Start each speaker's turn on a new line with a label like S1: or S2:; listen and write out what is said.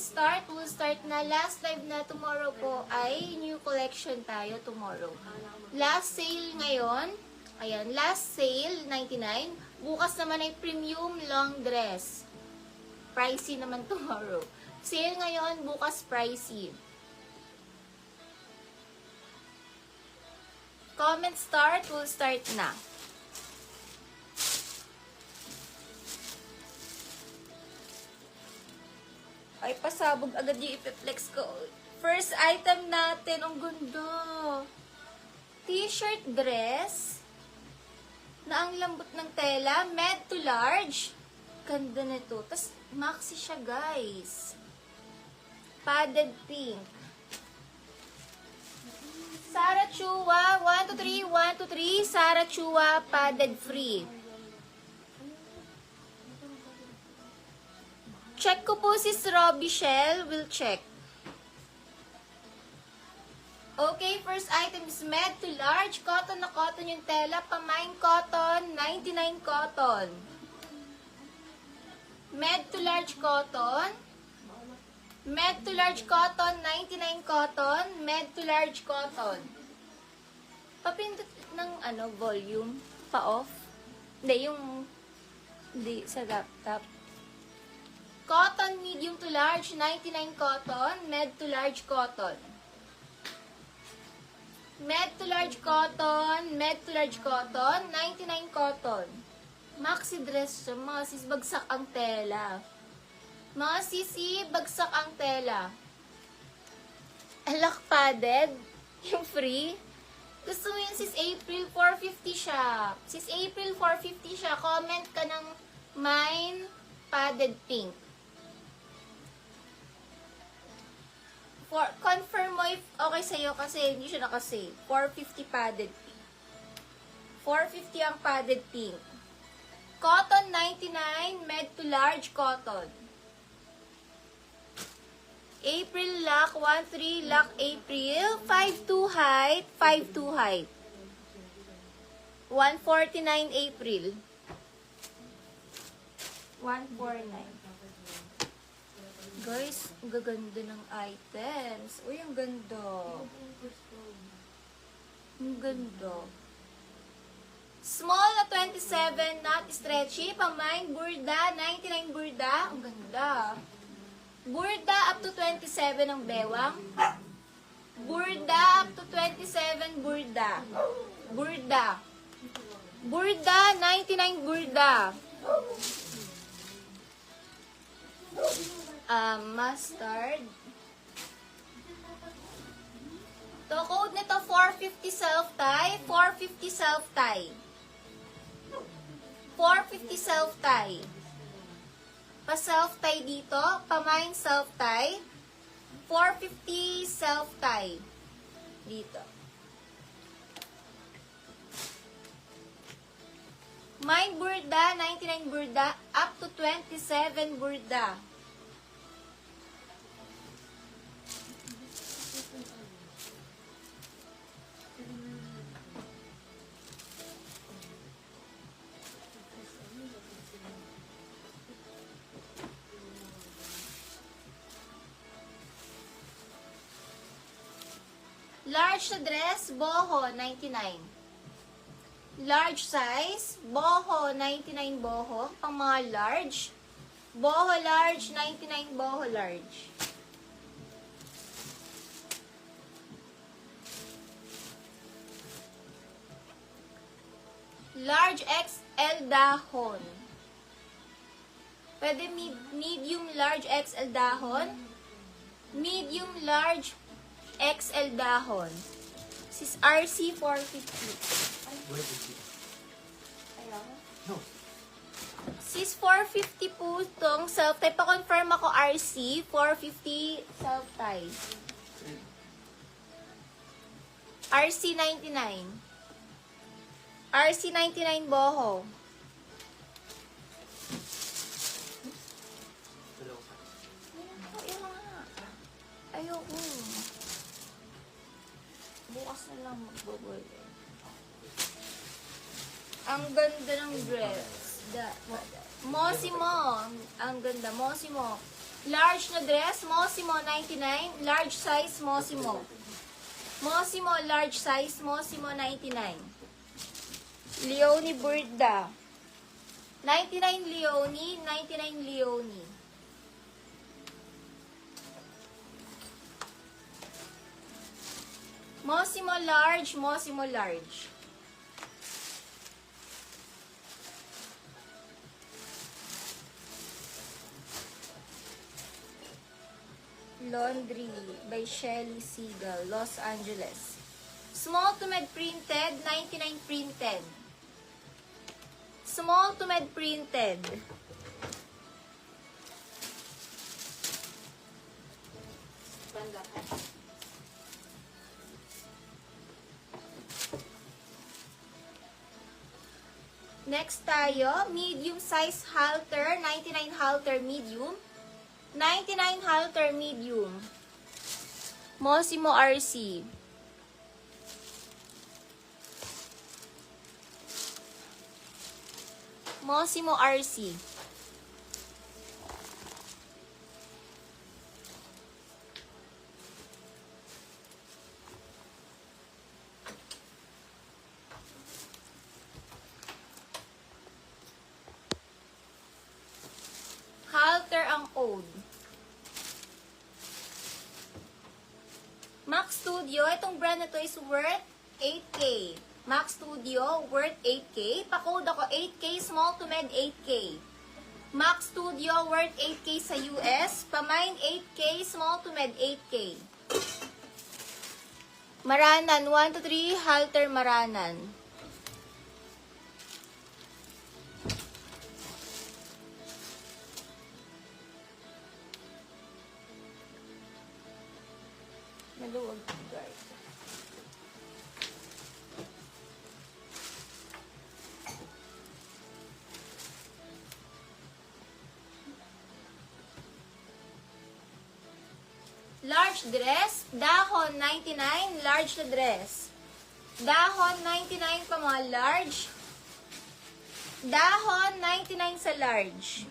S1: start. We'll start na. Last live na tomorrow po ay new collection tayo tomorrow. Last sale ngayon. Ayan, last sale, 99. Bukas naman ay premium long dress. Pricey naman tomorrow. Sale ngayon, bukas pricey. Comment start, we'll start na. Ay, pasabog agad yung ipiplex ko. First item natin, ang ganda. T-shirt dress na ang lambot ng tela, med to large. Ganda nito. Tapos, maxi siya, guys. Padded pink. Sarah Chua, 1, 2, 3, 1, 2, 3. Sarah Chua, padded free. Check ko po si Robbie Shell. We'll check. Okay, first item is med to large. Cotton na cotton yung tela. Pamain cotton, 99 cotton. Med to large cotton. Med to large cotton, 99 cotton. Med to large cotton. Papindot ng volume. Pa-off. Hindi, sa laptop. Cotton medium to large, 99 cotton. Med to large cotton. Med to large cotton. Med to large cotton, 99 cotton. Maxi dress siya. Mga sis, bagsak ang tela. Mga sisi, bagsak ang tela. Alak padded. Yung free. Gusto mo yun, sis April, 450 siya. Sis April, 450 siya. Comment ka ng mine padded pink. Confirm mo if okay sa'yo kasi hindi siya nakasave. 450 padded pink. 450 ang padded pink. Cotton 99, med to large cotton. April lock, 1-3 lock April. 5-2 height, 5-2 height. 149 April. 149. Guys, ang gaganda ng items. Uy, ang ganda. Ang ganda. Small na 27, not stretchy. Pamain, burda, 99 burda. Ang ganda. Burda up to 27 ang bewang. Burda up to 27 burda. Burda. Burda, 99 burda. Mustard. To code nito 450 self-tie, 450 self-tie. 450 self-tie. Pa self-tie dito, pamain self-tie. 450 self-tie. Dito. Mine burda, 99 burda, up to 27 burda. Large na dress, boho, 99. Large size, boho, 99 boho. Pang mga large. Boho large, 99 boho large. Large XL dahon. Pwede medium large XL dahon. Medium large XL dahon. Sis RC 450. Ayaw.
S2: No.
S1: Sis 450 po itong self-tie. Pa-confirm ako RC 450 self-tie. RC 99. RC 99 boho. Ayoko. Bukas na lang magbabole. Ang ganda ng dress. Mosi mo. Ang ganda. Mosi mo. Large na dress, Mosimo 99. Large size, Mosimo. Mosimo, large size, Mosimo 99. Leonie Burda. 99 Leonie, 99 Leonie. Mosimo large, Mosimo large. Laundry by Shelly Seagal, Los Angeles. Small to med printed, 99 printed. Small to med printed. Next tayo, medium size halter, 99 halter medium. 99 halter medium. Mosimo RC. Mosimo RC. Halter ang code. Max Studio, itong brand na to is worth 8K. Max Studio, worth 8K. Pa-code ako 8K, small to med 8K. Max Studio, worth 8K sa US. Pa-mine 8K, small to med 8K. Maranan, 1 to 3, halter Maranan. Maluwag guys. Large dress, dahon 99, large na dress. Dahon 99 pa mga large. Dahon 99 sa large.